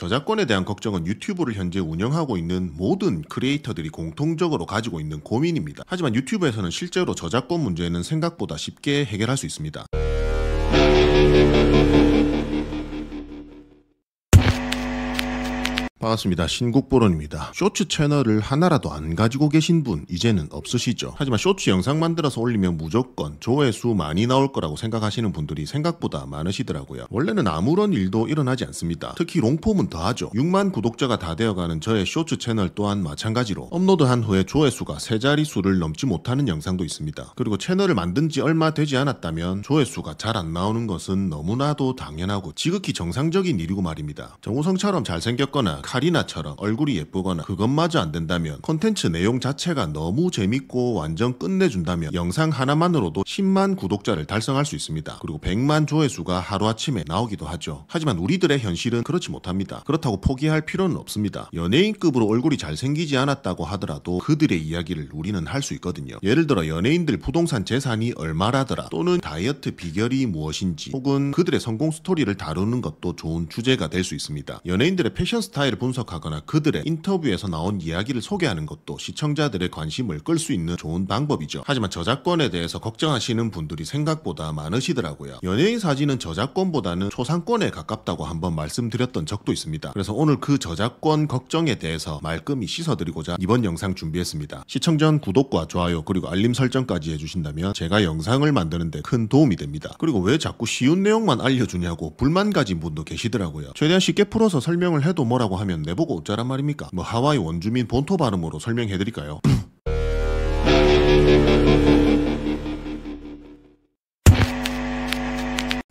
저작권에 대한 걱정은 유튜브를 현재 운영하고 있는 모든 크리에이터들이 공통적으로 가지고 있는 고민입니다. 하지만 유튜브에서는 실제로 저작권 문제는 생각보다 쉽게 해결할 수 있습니다. 반갑습니다. 신국보론입니다. 쇼츠 채널을 하나라도 안 가지고 계신 분 이제는 없으시죠? 하지만 쇼츠 영상 만들어서 올리면 무조건 조회수 많이 나올 거라고 생각하시는 분들이 생각보다 많으시더라고요. 원래는 아무런 일도 일어나지 않습니다. 특히 롱폼은 더하죠. 6만 구독자가 다 되어가는 저의 쇼츠 채널 또한 마찬가지로 업로드한 후에 조회수가 세 자릿수를 넘지 못하는 영상도 있습니다. 그리고 채널을 만든 지 얼마 되지 않았다면 조회수가 잘 안 나오는 것은 너무나도 당연하고 지극히 정상적인 일이고 말입니다. 정우성처럼 잘생겼거나 카리나처럼 얼굴이 예쁘거나 그것마저 안 된다면 콘텐츠 내용 자체가 너무 재밌고 완전 끝내준다면 영상 하나만으로도 10만 구독자를 달성할 수 있습니다. 그리고 100만 조회수가 하루아침에 나오기도 하죠. 하지만 우리들의 현실은 그렇지 못합니다. 그렇다고 포기할 필요는 없습니다. 연예인급으로 얼굴이 잘생기지 않았다고 하더라도 그들의 이야기를 우리는 할 수 있거든요. 예를 들어 연예인들 부동산 재산이 얼마라더라, 또는 다이어트 비결이 무엇인지, 혹은 그들의 성공 스토리를 다루는 것도 좋은 주제가 될 수 있습니다. 연예인들의 패션 스타일을 분석하거나 그들의 인터뷰에서 나온 이야기를 소개하는 것도 시청자들의 관심을 끌 수 있는 좋은 방법이죠. 하지만 저작권에 대해서 걱정하시는 분들이 생각보다 많으시더라고요. 연예인 사진은 저작권보다는 초상권에 가깝다고 한번 말씀드렸던 적도 있습니다. 그래서 오늘 그 저작권 걱정에 대해서 말끔히 씻어드리고자 이번 영상 준비했습니다. 시청 전 구독과 좋아요 그리고 알림 설정까지 해주신다면 제가 영상을 만드는데 큰 도움이 됩니다. 그리고 왜 자꾸 쉬운 내용만 알려주냐고 불만 가진 분도 계시더라고요. 최대한 쉽게 풀어서 설명을 해도 뭐라고 하면 내보고 어쩌란 말입니까? 뭐 하와이 원주민 본토 발음으로 설명해드릴까요?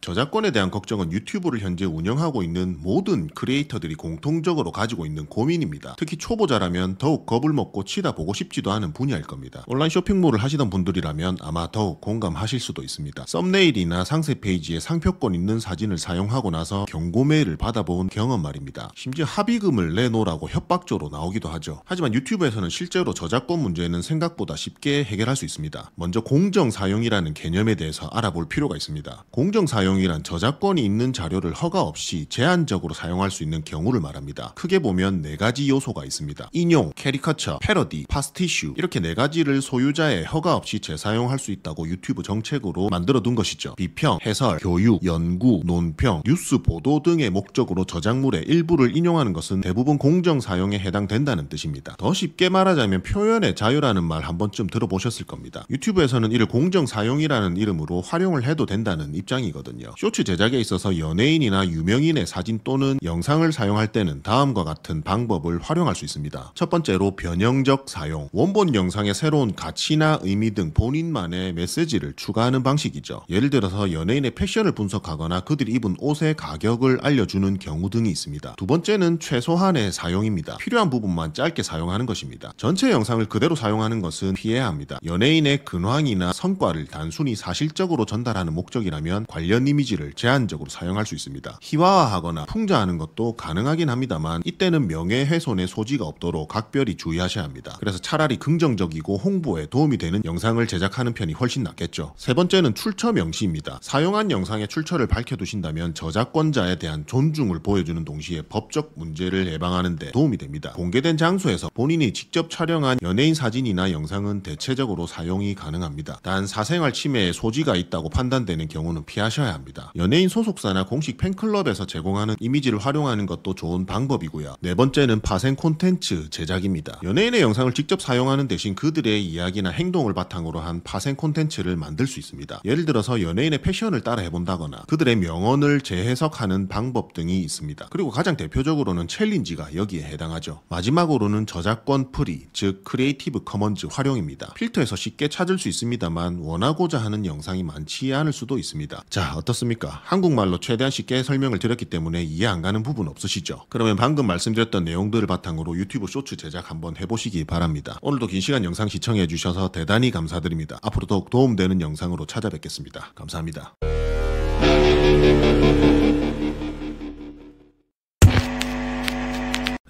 저작권에 대한 걱정은 유튜브를 현재 운영하고 있는 모든 크리에이터들이 공통적으로 가지고 있는 고민입니다. 특히 초보자라면 더욱 겁을 먹고 치다 보고 싶지도 않은 분야일 겁니다. 온라인 쇼핑몰을 하시던 분들이라면 아마 더욱 공감하실 수도 있습니다. 썸네일이나 상세 페이지에 상표권 있는 사진을 사용하고 나서 경고메일을 받아본 경험 말입니다. 심지어 합의금을 내놓으라고 협박조로 나오기도 하죠. 하지만 유튜브에서는 실제로 저작권 문제는 생각보다 쉽게 해결할 수 있습니다. 먼저 공정사용이라는 개념에 대해서 알아볼 필요가 있습니다. 공정사용 이란 저작권이 있는 자료를 허가 없이 제한적으로 사용할 수 있는 경우를 말합니다. 크게 보면 4가지 요소가 있습니다. 인용, 캐리커처, 패러디, 파스티슈, 이렇게 4가지를 소유자의 허가 없이 재사용할 수 있다고 유튜브 정책으로 만들어 둔 것이죠. 비평, 해설, 교육, 연구, 논평, 뉴스 보도 등의 목적으로 저작물의 일부를 인용하는 것은 대부분 공정사용에 해당된다는 뜻입니다. 더 쉽게 말하자면 표현의 자유라는 말 한 번쯤 들어보셨을 겁니다. 유튜브에서는 이를 공정사용이라는 이름으로 활용을 해도 된다는 입장이거든요. 쇼츠 제작에 있어서 연예인이나 유명인의 사진 또는 영상을 사용할 때는 다음과 같은 방법을 활용할 수 있습니다. 첫 번째로 변형적 사용. 원본 영상의 새로운 가치나 의미 등 본인만의 메시지를 추가하는 방식이죠. 예를 들어서 연예인의 패션을 분석하거나 그들이 입은 옷의 가격을 알려주는 경우 등이 있습니다. 두 번째는 최소한의 사용입니다. 필요한 부분만 짧게 사용하는 것입니다. 전체 영상을 그대로 사용하는 것은 피해야 합니다. 연예인의 근황이나 성과를 단순히 사실적으로 전달하는 목적이라면 관련 이미지를 제한적으로 사용할 수 있습니다. 희화화하거나 풍자하는 것도 가능하긴 합니다만 이때는 명예훼손의 소지가 없도록 각별히 주의하셔야 합니다. 그래서 차라리 긍정적이고 홍보에 도움이 되는 영상을 제작하는 편이 훨씬 낫겠죠. 세 번째는 출처 명시입니다. 사용한 영상의 출처를 밝혀두신다면 저작권자에 대한 존중을 보여주는 동시에 법적 문제를 예방하는 데 도움이 됩니다. 공개된 장소에서 본인이 직접 촬영한 연예인 사진이나 영상은 대체적으로 사용이 가능합니다. 단 사생활 침해의 소지가 있다고 판단되는 경우는 피하셔야 합니다. 연예인 소속사나 공식 팬클럽에서 제공하는 이미지를 활용하는 것도 좋은 방법이고요. 네 번째는 파생 콘텐츠 제작입니다. 연예인의 영상을 직접 사용하는 대신 그들의 이야기나 행동을 바탕으로 한 파생 콘텐츠를 만들 수 있습니다. 예를 들어서 연예인의 패션을 따라 해본다거나 그들의 명언을 재해석하는 방법 등이 있습니다. 그리고 가장 대표적으로는 챌린지가 여기에 해당하죠. 마지막으로는 저작권 프리, 즉 크리에이티브 커먼즈 활용입니다. 필터에서 쉽게 찾을 수 있습니다만 원하고자 하는 영상이 많지 않을 수도 있습니다. 자, 어떻습니까? 한국말로 최대한 쉽게 설명을 드렸기 때문에 이해 안 가는 부분 없으시죠? 그러면 방금 말씀드렸던 내용들을 바탕으로 유튜브 쇼츠 제작 한번 해보시기 바랍니다. 오늘도 긴 시간 영상 시청해 주셔서 대단히 감사드립니다. 앞으로 더욱 도움되는 영상으로 찾아뵙겠습니다. 감사합니다.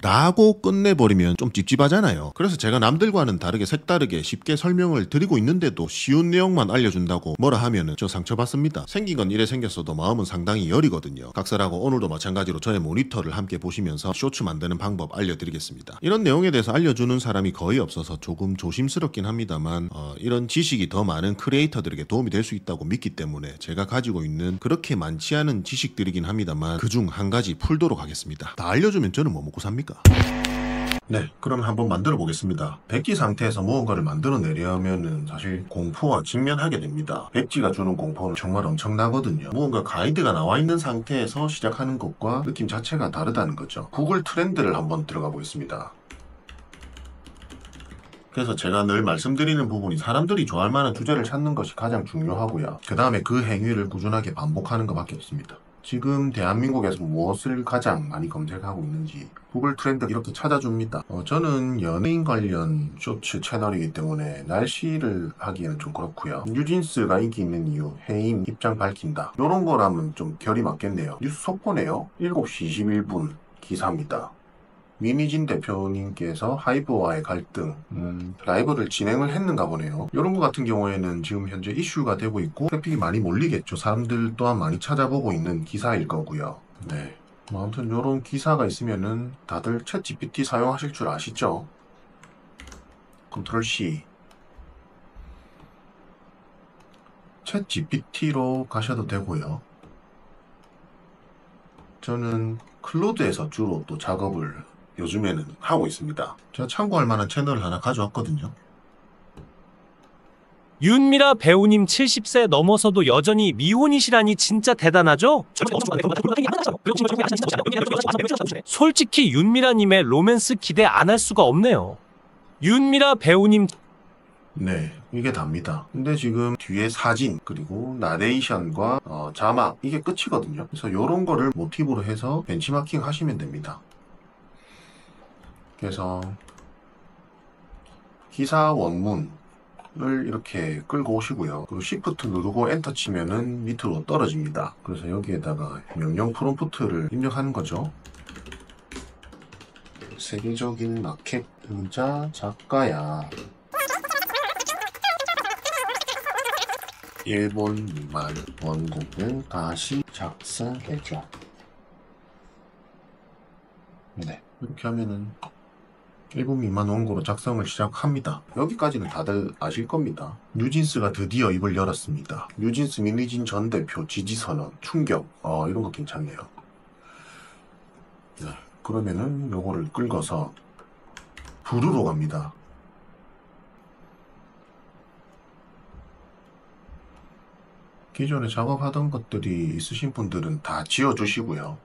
라고 끝내버리면 좀 찝찝하잖아요. 그래서 제가 남들과는 다르게 색다르게 쉽게 설명을 드리고 있는데도 쉬운 내용만 알려준다고 뭐라 하면은 저 상처받습니다. 생긴 건 이래 생겼어도 마음은 상당히 여리거든요. 각설하고 오늘도 마찬가지로 저의 모니터를 함께 보시면서 쇼츠 만드는 방법 알려드리겠습니다. 이런 내용에 대해서 알려주는 사람이 거의 없어서 조금 조심스럽긴 합니다만 이런 지식이 더 많은 크리에이터들에게 도움이 될 수 있다고 믿기 때문에 제가 가지고 있는 그렇게 많지 않은 지식들이긴 합니다만 그중 한 가지 풀도록 하겠습니다. 다 알려주면 저는 뭐 먹고 삽니까? 네, 그럼 한번 만들어 보겠습니다. 백지 상태에서 무언가를 만들어내려면은 사실 공포와 직면하게 됩니다. 백지가 주는 공포는 정말 엄청나거든요. 무언가 가이드가 나와 있는 상태에서 시작하는 것과 느낌 자체가 다르다는 거죠. 구글 트렌드를 한번 들어가 보겠습니다. 그래서 제가 늘 말씀드리는 부분이 사람들이 좋아할 만한 주제를 찾는 것이 가장 중요하고요. 그 다음에 그 행위를 꾸준하게 반복하는 것밖에 없습니다. 지금 대한민국에서 무엇을 가장 많이 검색하고 있는지 구글 트렌드 이렇게 찾아줍니다. 저는 연예인 관련 쇼츠 채널이기 때문에 날씨를 하기에는 좀 그렇고요. 뉴진스가 인기 있는 이유, 해임 입장 밝힌다. 이런 거라면 좀 결이 맞겠네요. 뉴스 속보네요. 7시 21분 기사입니다. 민희진 대표님께서 하이브와의 갈등, 라이브를 진행을 했는가 보네요. 이런 거 같은 경우에는 지금 현재 이슈가 되고 있고 트래픽이 많이 몰리겠죠. 사람들 또한 많이 찾아보고 있는 기사일 거고요. 네. 아무튼 이런 기사가 있으면은 다들 챗 GPT 사용하실 줄 아시죠? 컨트롤 C. 챗 GPT로 가셔도 되고요. 저는 클로드에서 주로 또 작업을 요즘에는 하고 있습니다. 제가 참고할 만한 채널을 하나 가져왔거든요. 윤미라 배우님 70세 넘어서도 여전히 미혼이시라니 진짜 대단하죠? 솔직히 윤미라님의 로맨스 기대 안 할 수가 없네요. 윤미라 배우님 네, 이게 답니다. 근데 지금 뒤에 사진 그리고 나레이션과 자막 이게 끝이거든요. 그래서 이런 거를 모티브로 해서 벤치마킹 하시면 됩니다. 그래서 기사 원문을 이렇게 끌고 오시고요. 그리고 Shift 누르고 엔터 치면은 밑으로 떨어집니다. 그래서 여기에다가 명령 프롬프트를 입력하는 거죠. 세계적인 마켓 의자 작가야. 일본 미만 원곡을 다시 작성해줘. 네, 이렇게 하면은 일본 미만 원고로 작성을 시작합니다. 여기까지는 다들 아실 겁니다. 뉴진스가 드디어 입을 열었습니다. 뉴진스 민희진 전 대표 지지선언, 충격. 이런 거 괜찮네요. 네, 그러면은 요거를 끌고서 부르러 갑니다. 기존에 작업하던 것들이 있으신 분들은 다 지워주시고요.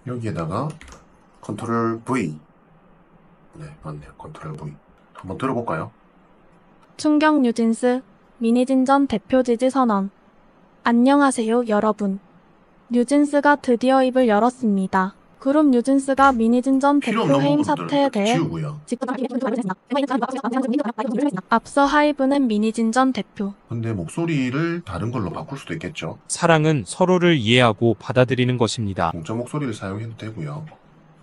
여기에다가 컨트롤 V. 네, 맞네요. 컨트롤 V. 한번 들어볼까요? 충격 뉴진스, 민희진 전 대표 지지 선언. 안녕하세요, 여러분. 뉴진스가 드디어 입을 열었습니다. 그룹 뉴진스가 민희진 전 대표 해임 사태에 대해 앞서 하이브는 민희진 전 대표. 근데 목소리를 다른 걸로 바꿀 수도 있겠죠. 사랑은 서로를 이해하고 받아들이는 것입니다. 공짜 목소리를 사용해도 되고요.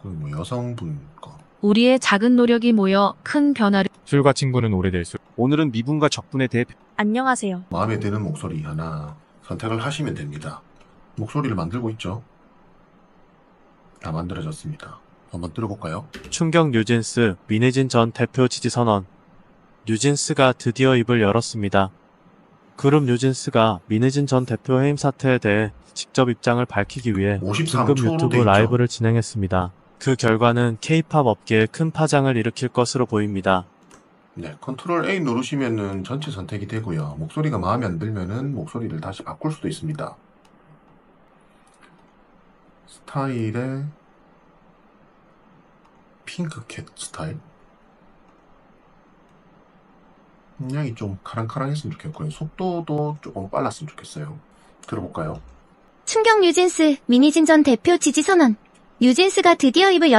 그리고 뭐 여성분 거. 우리의 작은 노력이 모여 큰 변화를. 술과 친구는 오래될수록 오늘은 미분과 적분에 대해 안녕하세요. 마음에 드는 목소리 하나 선택을 하시면 됩니다. 목소리를 만들고 있죠. 다 만들어졌습니다. 한번 들어볼까요? 충격 뉴진스, 민희진 전 대표 지지 선언. 뉴진스가 드디어 입을 열었습니다. 그룹 뉴진스가 민희진 전 대표 해임 사태에 대해 직접 입장을 밝히기 위해 53 긴급 유튜브 라이브를 진행했습니다. 그 결과는 K-팝 업계에 큰 파장을 일으킬 것으로 보입니다. 네, 컨트롤 A 누르시면은 전체 선택이 되고요. 목소리가 마음에 안 들면은 목소리를 다시 바꿀 수도 있습니다. 스타일의 핑크캣 스타일. 음량이 좀 카랑카랑했으면 좋겠고요. 속도도 조금 빨랐으면 좋겠어요. 들어볼까요? 충격 뉴진스, 민희진 전 대표 지지 선언. 뉴진스가 드디어 입을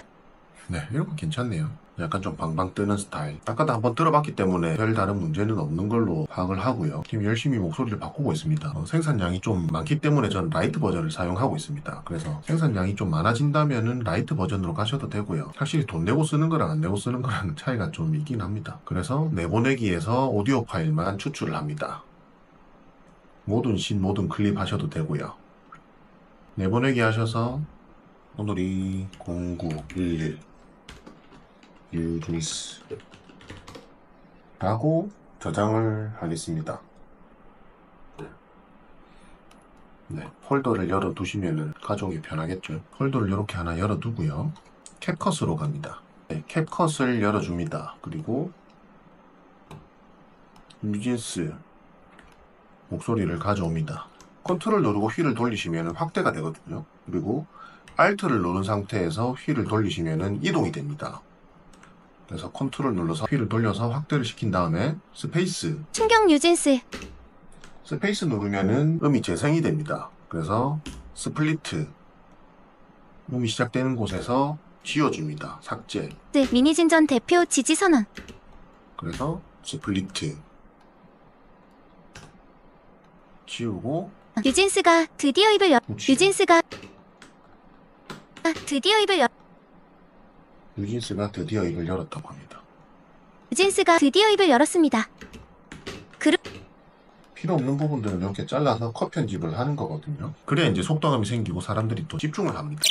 네, 이런 거 괜찮네요. 약간 좀 방방 뜨는 스타일. 아까도 한번 들어봤기 때문에 별 다른 문제는 없는 걸로 파악을 하고요. 지금 열심히 목소리를 바꾸고 있습니다. 생산량이 좀 많기 때문에 저는 라이트 버전을 사용하고 있습니다. 그래서 생산량이 좀 많아진다면은 라이트 버전으로 가셔도 되고요. 확실히 돈 내고 쓰는 거랑 안 내고 쓰는 거랑 차이가 좀 있긴 합니다. 그래서 내보내기에서 오디오 파일만 추출을 합니다. 모든 신, 모든 클립 하셔도 되고요. 내보내기 하셔서 오늘이 0911 뉴진스 라고 저장을 하겠습니다. 네, 폴더를 열어두시면 가져오기 편하겠죠. 폴더를 이렇게 하나 열어두고요. 캡컷으로 갑니다. 네, 캡컷을 열어줍니다. 그리고 뉴진스 목소리를 가져옵니다. 컨트롤 누르고 휠을 돌리시면 확대가 되거든요. 그리고 Alt를 누른 상태에서 휠을 돌리시면 이동이 됩니다. 그래서 컨트롤 눌러서 휠을 돌려서 확대를 시킨 다음에 스페이스 충격 뉴진스 스페이스 누르면은 음이 재생이 됩니다. 그래서 스플리트 음이 시작되는 곳에서 지워줍니다. 삭제. 미니진 전 대표 지지 선언. 그래서 스플리트 지우고 뉴진스가 드디어 입을 열 붙이고. 뉴진스가 드디어 입을 열 뉴진스가 드디어 입을 열었다고 합니다. 뉴진스가 드디어 입을 열었습니다. 필요 없는 부분들은 이렇게 잘라서 컷 편집을 하는 거거든요. 그래야 이제 속도감이 생기고 사람들이 또 집중을 합니다.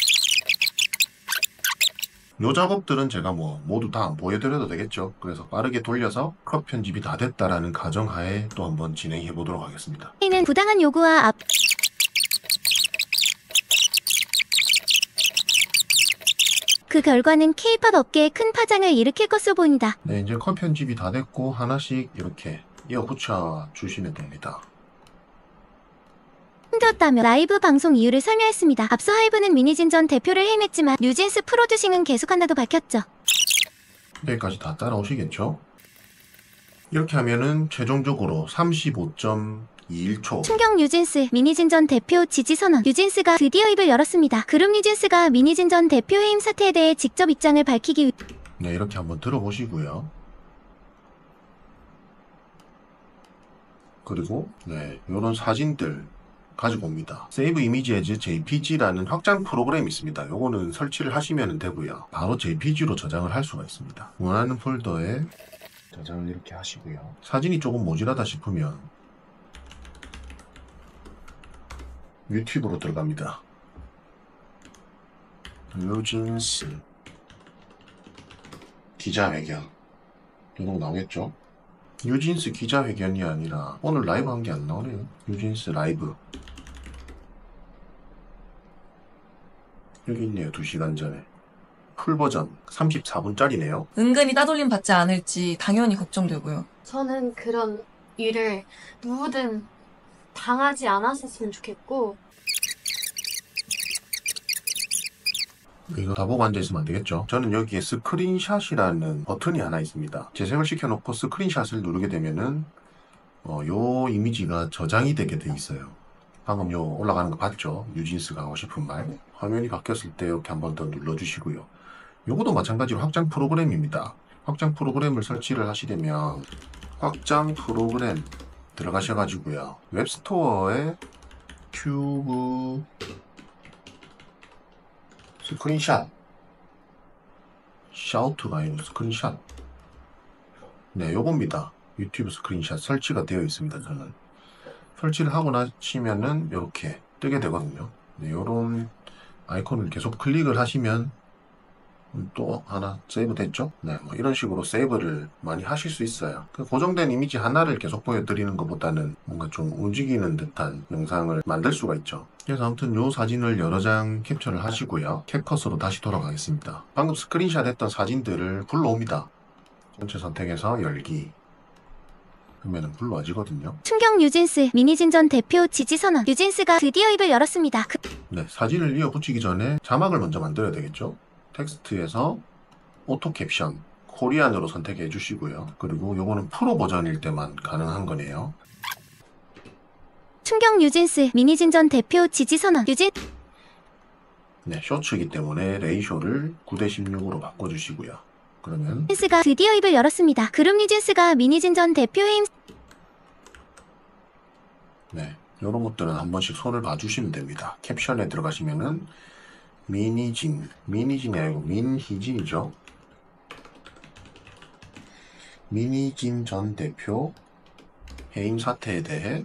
요 작업들은 제가 모두 다 안 보여드려도 되겠죠. 그래서 빠르게 돌려서 컷 편집이 다 됐다라는 가정하에 또 한번 진행해 보도록 하겠습니다. 는 부당한 요구와 그 결과는 K-팝 업계에 큰 파장을 일으킬 것으로 보인다. 네, 이제 컷 편집이 다 됐고 하나씩 이렇게 이어 붙여 주시면 됩니다. 힘들었다며 라이브 방송 이유를 설명했습니다. 앞서 하이브는 미니진 전 대표를 해임했지만 뉴진스 프로듀싱은 계속한다고 밝혔죠. 여기까지 다 따라오시겠죠? 이렇게 하면은 최종적으로 35.21초 충격 뉴진스 미니진 전 대표 지지 선언. 뉴진스가 드디어 입을 열었습니다. 그룹 뉴진스가 미니진 전 대표 해임 사태에 대해 직접 입장을 밝히기 위해 네, 이렇게 한번 들어보시고요. 그리고 네, 이런 사진들 가지고 옵니다. Save Image as JPG라는 확장 프로그램이 있습니다. 요거는 설치를 하시면 되고요. 바로 JPG로 저장을 할 수가 있습니다. 원하는 폴더에 저장을 이렇게 하시고요. 사진이 조금 모자라다 싶으면 유튜브로 들어갑니다. 뉴진스 기자회견 이런 거 나오겠죠? 뉴진스 기자회견이 아니라 오늘 라이브 한 게 안 나오네요. 뉴진스 라이브 여기 있네요. 2시간 전에 풀버전 34분짜리네요. 은근히 따돌림 받지 않을지 당연히 걱정되고요. 저는 그런 일을 누구든 당하지 않았었으면 좋겠고. 이거 다 보고 앉아있으면 안 되겠죠? 저는 여기에 스크린샷이라는 버튼이 하나 있습니다. 재생을 시켜놓고 스크린샷을 누르게 되면은 요 이미지가 저장이 되게 돼 있어요. 방금 요 올라가는 거 봤죠? 뉴진스가 하고 싶은 말. 화면이 바뀌었을 때 이렇게 한번 더 눌러주시고요. 요것도 마찬가지로 확장 프로그램입니다. 확장 프로그램을 설치를 하시려면 확장 프로그램 들어가셔가지고요. 웹스토어에 튜브 스크린샷 샤우트가 아니고 스크린샷 네 요겁니다. 유튜브 스크린샷 설치가 되어 있습니다. 저는 설치를 하고 나시면은 이렇게 뜨게 되거든요. 네, 요런 아이콘을 계속 클릭을 하시면 또 하나 세이브 됐죠? 네, 뭐 이런 식으로 세이브를 많이 하실 수 있어요. 그 고정된 이미지 하나를 계속 보여드리는 것보다는 뭔가 좀 움직이는 듯한 영상을 만들 수가 있죠. 그래서 아무튼 요 사진을 여러 장 캡처를 하시고요. 캡컷으로 다시 돌아가겠습니다. 방금 스크린샷 했던 사진들을 불러옵니다. 전체 선택해서 열기. 그러면은 불러와지거든요. 충격 뉴진스 미니진 전 대표 지지 선언. 뉴진스가 드디어 입을 열었습니다. 네, 사진을 이어 붙이기 전에 자막을 먼저 만들어야 되겠죠. 텍스트에서 오토 캡션 코리안으로 선택해 주시고요. 그리고 요거는 프로 버전일 때만 가능한 거네요. 충격 뉴진스 미니진 전 대표 지지 선언. 네, 쇼츠이기 때문에 레이쇼를 9:16으로 바꿔주시고요. 그러면 뉴진스가 드디어 입을 열었습니다. 그룹 뉴진스가 미니진 전 대표 해임 네, 이런 것들은 한 번씩 손을 봐주시면 됩니다. 캡션에 들어가시면은 미니진이 아니고 민희진이죠. 미니진 전 대표 해임 사태에 대해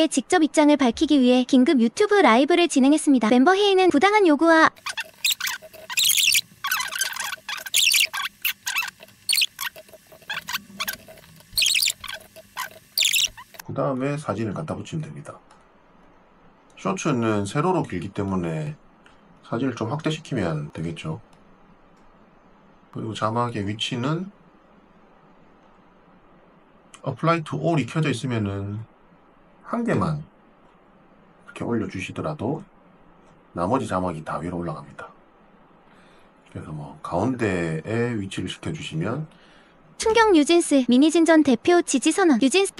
직접 입장을 밝히기 위해 긴급 유튜브 라이브를 진행했습니다. 멤버 회의는 부당한 요구와 그 다음에 사진을 갖다 붙이면 됩니다. 쇼츠는 세로로 길기 때문에 사진을 좀 확대시키면 되겠죠. 그리고 자막의 위치는 Apply to All이 켜져 있으면은 한 개만 이렇게 올려주시더라도 나머지 자막이 다 위로 올라갑니다. 그래서 뭐 가운데에 위치를 시켜주시면 충격 뉴진스 미니진 전 대표 지지 선언 뉴진스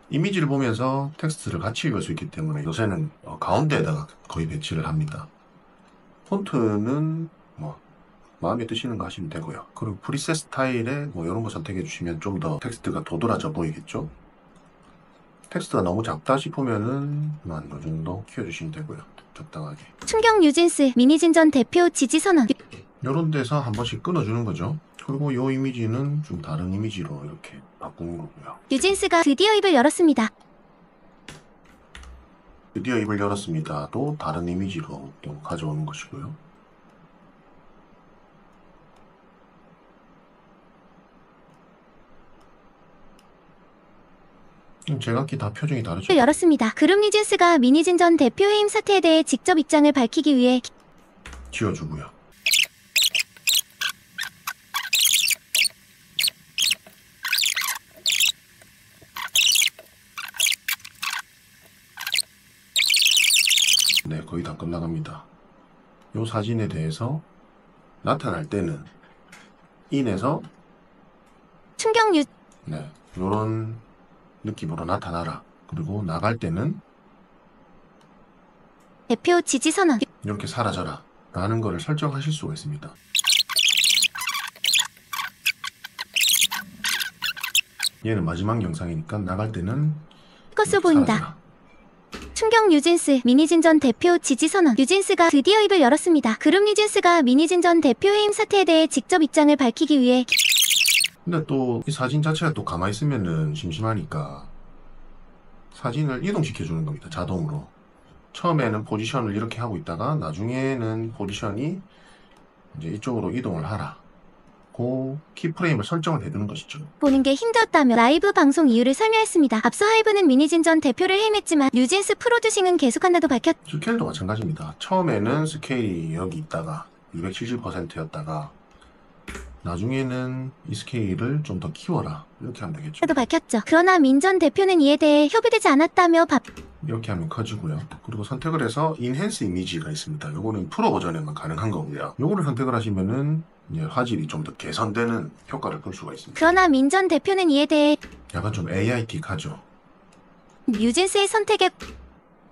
이미지를 보면서 텍스트를 같이 읽을 수 있기 때문에 요새는 가운데에다가 거의 배치를 합니다. 폰트는 뭐 마음에 드시는 거 하시면 되고요. 그리고 프리셋 스타일에 뭐 이런 거 선택해 주시면 좀 더 텍스트가 도드라져 보이겠죠. 텍스트가 너무 작다 싶으면은 한 이 정도 키워주시면 되고요. 적당하게. 충격 뉴진스 미니진 전 대표 지지 선언 이런 데서 한 번씩 끊어주는 거죠. 그리고 이 이미지는 좀 다른 이미지로 이렇게 바꾸는 거고요. 뉴진스가 드디어 입을 열었습니다. 드디어 입을 열었습니다. 또 다른 이미지로 또 가져오는 것이고요. 제각기 다 표정이 다르죠. 열었습니다. 그룹 뉴진스가 미니진 전 대표 해임 사태에 대해 직접 입장을 밝히기 위해 지워주고요. 네, 거의 다 끝나갑니다. 이 사진에 대해서 나타날 때는 인에서 충격 뉴 네, 요런 느낌으로 나타나라. 그리고 나갈 때는 대표 지지 선언 이렇게 사라져라 라는 거를 설정하실 수가 있습니다. 얘는 마지막 영상이니까 나갈 때는 것으로 보인다. 사라져라. 충격 뉴진스 미니진 전 대표 지지 선언 뉴진스가 드디어 입을 열었습니다. 그룹 뉴진스가 미니진 전 대표 해임 사태에 대해 직접 입장을 밝히기 위해 근데 또 이 사진 자체가 또 가만히 있으면은 심심하니까 사진을 이동시켜 주는 겁니다. 자동으로. 처음에는 포지션을 이렇게 하고 있다가 나중에는 포지션이 이제 이쪽으로 이동을 하라. 그 키프레임을 설정을 해두는 것이죠. 보는 게 힘들었다며 라이브 방송 이유를 설명했습니다. 앞서 하이브는 미니진 전 대표를 해임했지만 뉴진스 프로듀싱은 계속한다고 밝혔 스케일도 마찬가지입니다. 처음에는 스케일이 여기 있다가 270%였다가 나중에는 이 스케일을 좀 더 키워라. 이렇게 하면 되겠죠. 도 밝혔죠. 그러나 민 전 대표는 이에 대해 협의되지 않았다며 이렇게 하면 커지고요. 그리고 선택을 해서 인핸스 이미지가 있습니다. 요거는 프로 버전에만 가능한 거고요. 요거를 선택을 하시면은 이제 화질이 좀 더 개선되는 효과를 볼 수가 있습니다. 그러나 민 전 대표는 이에 대해 약간 좀 AI틱하죠. 뉴진스의 선택에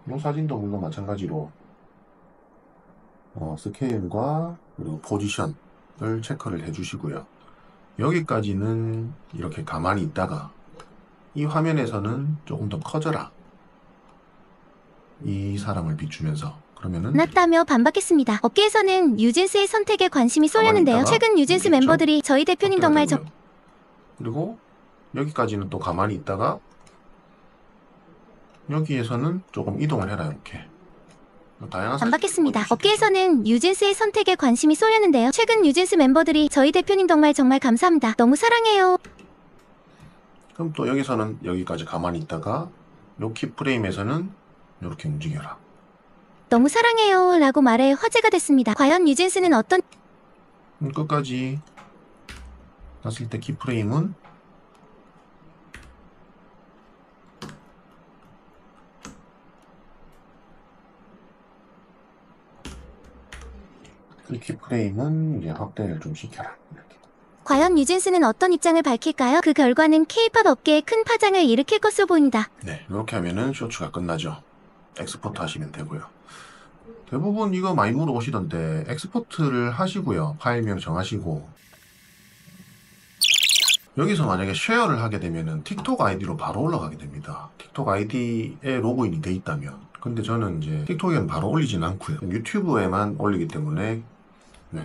이 사진도 물론 마찬가지로 스케일과 그리고 포지션을 체크를 해주시고요. 여기까지는 이렇게 가만히 있다가 이 화면에서는 조금 더 커져라. 이 사람을 비추면서 그러면은 났다며 반박했습니다. 업계에서는 뉴진스의 선택에 관심이 쏠렸는데요. 있다가 최근 뉴진스 있겠죠? 멤버들이 저희 대표님 정말 저 그리고 여기까지는 또 가만히 있다가 여기에서는 조금 이동을 해라. 이렇게 다양한 반박했습니다. 사진을 업계에서는 뉴진스의 선택에 관심이 쏠렸는데요. 최근 뉴진스 멤버들이 저희 대표님 정말 감사합니다. 너무 사랑해요. 그럼 또 여기서는 여기까지 가만히 있다가 요 키프레임에서는 이렇게 움직여라. 너무 사랑해요 라고 말해 화제가 됐습니다. 과연 뉴진스는 어떤 끝까지 났을 때 키프레임은 이 키프레임은 이제 확대를 좀 시켜라. 이렇게. 과연 뉴진스는 어떤 입장을 밝힐까요? 그 결과는 K-팝 업계에 큰 파장을 일으킬 것으로 보인다. 네, 이렇게 하면은 쇼츠가 끝나죠. 엑스포트 하시면 되고요. 대부분 이거 많이 물어보시던데 엑스포트를 하시고요. 파일명 정하시고 여기서 만약에 쉐어를 하게 되면은 틱톡 아이디로 바로 올라가게 됩니다. 틱톡 아이디에 로그인이 돼 있다면. 근데 저는 이제 틱톡에는 바로 올리진 않고요. 유튜브에만 올리기 때문에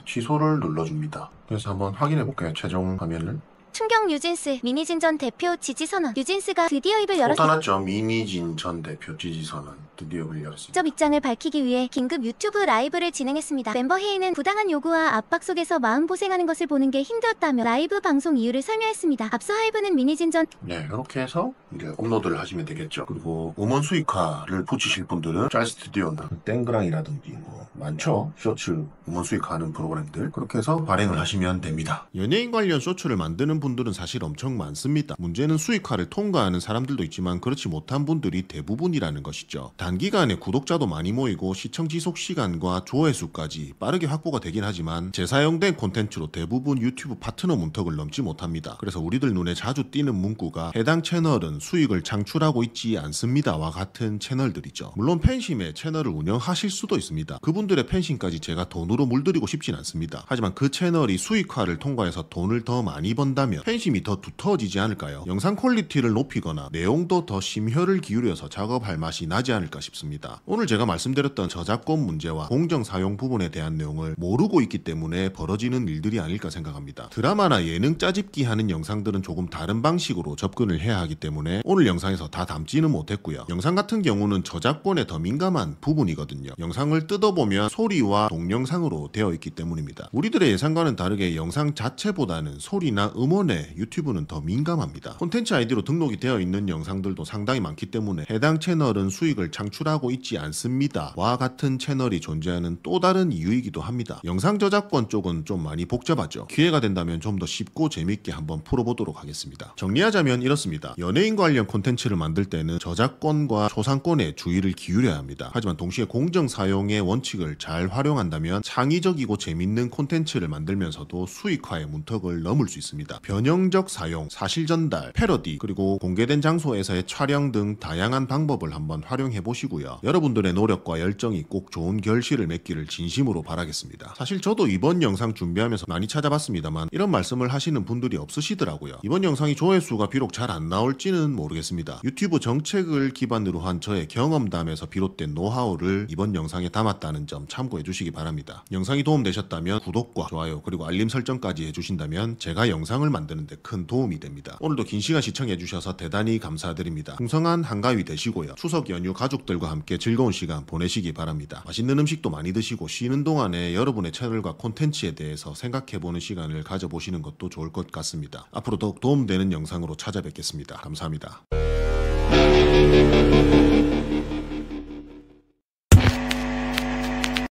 취소를 눌러줍니다. 그래서 한번 확인해 볼게요. 최종 화면을. 충격 뉴진스 미니진 전 대표 지지 선언. 뉴진스가 드디어 입을 열었습니다. 쏟아났죠. 미니진 전 대표 지지 선언 드디어 입을 열었습니다. 직접 입장을 밝히기 위해 긴급 유튜브 라이브를 진행했습니다. 멤버 혜인은 부당한 요구와 압박 속에서 마음고생하는 것을 보는 게 힘들었다며 라이브 방송 이유를 설명했습니다. 앞서 하이브는 미니진 전 네, 이렇게 해서 이제 업로드를 하시면 되겠죠. 그리고 음원 수익화를 붙이실 분들은 짤 스튜디오나 땡그랑이라든지 뭐 많죠. 쇼츠 음원 수익화하는 프로그램들 그렇게 해서 발행을 하시면 됩니다. 연예인 관련 쇼츠를 만드는 분들은 사실 엄청 많습니다. 문제는 수익화를 통과하는 사람들도 있지만 그렇지 못한 분들이 대부분이라는 것이죠. 단기간에 구독자도 많이 모이고 시청 지속 시간과 조회수까지 빠르게 확보가 되긴 하지만 재사용된 콘텐츠로 대부분 유튜브 파트너 문턱을 넘지 못합니다. 그래서 우리들 눈에 자주 띄는 문구가 해당 채널은 수익을 창출하고 있지 않습니다와 같은 채널들이죠. 물론 팬심에 채널을 운영하실 수도 있습니다. 그분들의 팬심까지 제가 돈으로 물들이고 싶진 않습니다. 하지만 그 채널이 수익화를 통과해서 돈을 더 많이 번다면 팬심이 더 두터워지지 않을까요? 영상 퀄리티를 높이거나 내용도 더 심혈을 기울여서 작업할 맛이 나지 않을까 싶습니다. 오늘 제가 말씀드렸던 저작권 문제와 공정 사용 부분에 대한 내용을 모르고 있기 때문에 벌어지는 일들이 아닐까 생각합니다. 드라마나 예능 짜집기 하는 영상들은 조금 다른 방식으로 접근을 해야 하기 때문에 오늘 영상에서 다 담지는 못했고요. 영상 같은 경우는 저작권에 더 민감한 부분이거든요. 영상을 뜯어보면 소리와 동영상으로 되어 있기 때문입니다. 우리들의 예상과는 다르게 영상 자체보다는 소리나 음원에 유튜브는 더 민감합니다. 콘텐츠 아이디로 등록이 되어 있는 영상들도 상당히 많기 때문에 해당 채널은 수익을 창출하고 있지 않습니다 와 같은 채널이 존재하는 또 다른 이유이기도 합니다. 영상 저작권 쪽은 좀 많이 복잡하죠. 기회가 된다면 좀 더 쉽고 재밌게 한번 풀어보도록 하겠습니다. 정리하자면 이렇습니다. 연예인 관련 콘텐츠를 만들 때는 저작권과 초상권에 주의를 기울여야 합니다. 하지만 동시에 공정 사용의 원칙을 잘 활용한다면 창의적이고 재밌는 콘텐츠를 만들면서도 수익화의 문턱을 넘을 수 있습니다. 변형적 사용, 사실 전달, 패러디, 그리고 공개된 장소에서의 촬영 등 다양한 방법을 한번 활용해 보시고요. 여러분들의 노력과 열정이 꼭 좋은 결실을 맺기를 진심으로 바라겠습니다. 사실 저도 이번 영상 준비하면서 많이 찾아봤습니다만 이런 말씀을 하시는 분들이 없으시더라고요. 이번 영상이 조회수가 비록 잘 안 나올지는 모르겠습니다. 유튜브 정책을 기반으로 한 저의 경험담에서 비롯된 노하우를 이번 영상에 담았다는 점 참고해 주시기 바랍니다. 영상이 도움되셨다면 구독과 좋아요 그리고 알림 설정까지 해주신다면 제가 영상을 만드는데 큰 도움이 됩니다. 오늘도 긴 시간 시청해 주셔서 대단히 감사드립니다. 풍성한 한가위 되시고요. 추석 연휴 가족들과 함께 즐거운 시간 보내시기 바랍니다. 맛있는 음식도 많이 드시고 쉬는 동안에 여러분의 채널과 콘텐츠에 대해서 생각해보는 시간을 가져보시는 것도 좋을 것 같습니다. 앞으로 더욱 도움되는 영상으로 찾아뵙겠습니다. 감사합니다.